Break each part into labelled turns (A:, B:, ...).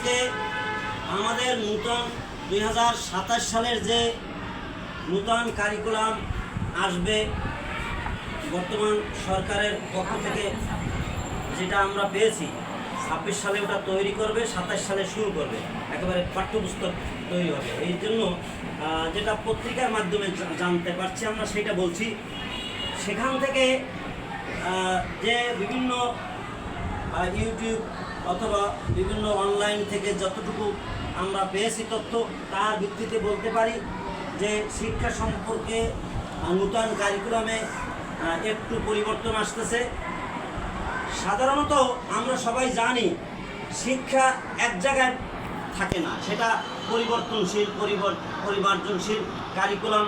A: থেকে আমাদের নূতন 2027 সালের যে নূতন কারিকুলাম আসবে, বর্তমান সরকারের পক্ষ থেকে যেটা আমরা পেয়েছি, 26 সালে ওটা তৈরি করবে, 27 সালে শুরু করবে, একেবারে পাঠ্যপুস্তক তৈরি হবে। এই জন্য যেটা পত্রিকার মাধ্যমে জানতে পারছি আমরা, সেটা বলছি। সেখান থেকে যে বিভিন্ন ইউটিউব অথবা বিভিন্ন অনলাইন থেকে যতটুকু আমরা পেয়েছি তথ্য, তার ভিত্তিতে বলতে পারি যে শিক্ষা সম্পর্কে নূতন কারিকুলামে একটু পরিবর্তন আসতেছে। সাধারণত আমরা সবাই জানি শিক্ষা এক জায়গায় থাকে না, সেটা পরিবর্তনশীল, পরিমার্জনশীল। কারিকুলাম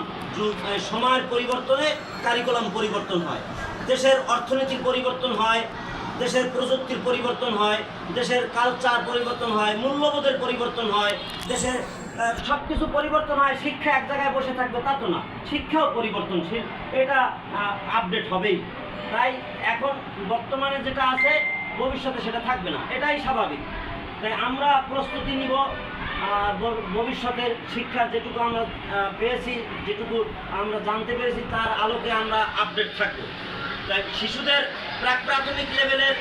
A: সময়ের পরিবর্তনে কারিকুলাম পরিবর্তন হয়, দেশের অর্থনীতির পরিবর্তন হয়, দেশের প্রযুক্তির পরিবর্তন হয়, দেশের কালচার পরিবর্তন হয়, মূল্যবোধের পরিবর্তন হয়, দেশের সব কিছু পরিবর্তন হয়। শিক্ষা এক জায়গায় বসে থাকবে তা তো না, শিক্ষাও পরিবর্তনশীল, এটা আপডেট হবেই। তাই এখন বর্তমানে যেটা আছে ভবিষ্যতে সেটা থাকবে না, এটাই স্বাভাবিক। তাই আমরা প্রস্তুতি নিব ভবিষ্যতের শিক্ষা যেটুকু আমরা পেয়েছি, যেটুকু আমরা জানতে পেরেছি, তার আলোকে আমরা আপডেট থাকবো। তাই শিশুদের প্রাক প্রাথমিক লেভেলের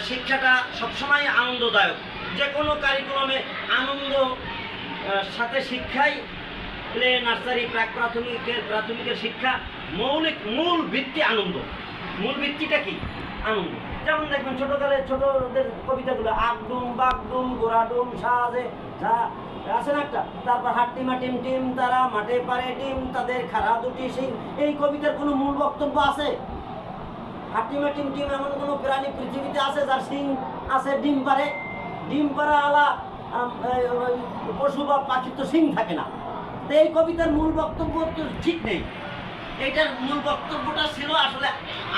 A: শিক্ষাটা সবসময় আনন্দদায়ক। যে কোনো কারিকুলামে আনন্দ সাথে শিক্ষাই, প্লে নার্সারি প্রাক প্রাথমিকের শিক্ষা মূল ভিত্তি আনন্দ। মূল ভিত্তিটা কি? আনন্দ। যেমন দেখবেন ছোটদের কবিতাগুলো, আগডুম বাগডুম গোড়াডুম সাজে যা আছে না একটা, তারপর হাট্টিমা টিম টিম তারা মাঠে পারে ডিম, তাদের খাড়া দুটি সিং। এই কবিতার কোনো মূল বক্তব্য আছে? হাট্টিমা টিম টিম এমন কোনো প্রাণী পৃথিবীতে আছে যার সিং আছে, ডিম পারে? ডিম পাড়া আলা পশু বা পাখির তো সিং থাকে না। তো এই কবিতার মূল বক্তব্য তো ঠিক নেই। এইটার মূল বক্তব্যটা ছিল আসলে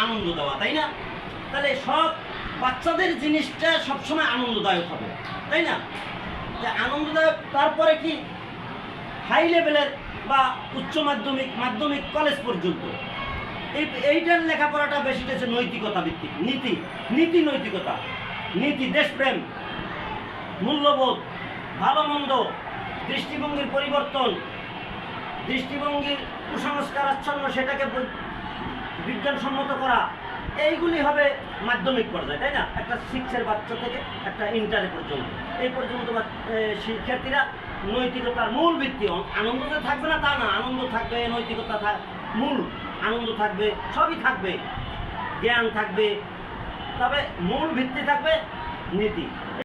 A: আনন্দ দেওয়া, তাই না? তাহলে সব বাচ্চাদের জিনিসটা সবসময় আনন্দদায়ক হবে, তাই না? আনন্দদায়ক। তারপরে কি হাই লেভেলের বা উচ্চ মাধ্যমিক কলেজ পর্যন্ত এইটার লেখাপড়াটা বেশি হচ্ছে নৈতিকতা ভিত্তিক, নৈতিকতা, দেশপ্রেম, মূল্যবোধ, ভালো মন্দ, দৃষ্টিভঙ্গির পরিবর্তন, দৃষ্টিভঙ্গির কুসংস্কার আচ্ছন্ন সেটাকে বিজ্ঞানসম্মত করা, এইগুলি হবে মাধ্যমিক পর্যায়ে, তাই না? একটা 6-এর বাচ্চা থেকে একটা ইন্টারে পর্যন্ত, এই পর্যন্ত শিক্ষার্থীরা নৈতিকতার মূল ভিত্তি। আনন্দতে থাকবে না তা না, আনন্দ থাকবে, নৈতিকতা মূল, আনন্দ থাকবে, সবই থাকবে, জ্ঞান থাকবে, তবে মূল ভিত্তি থাকবে নীতি।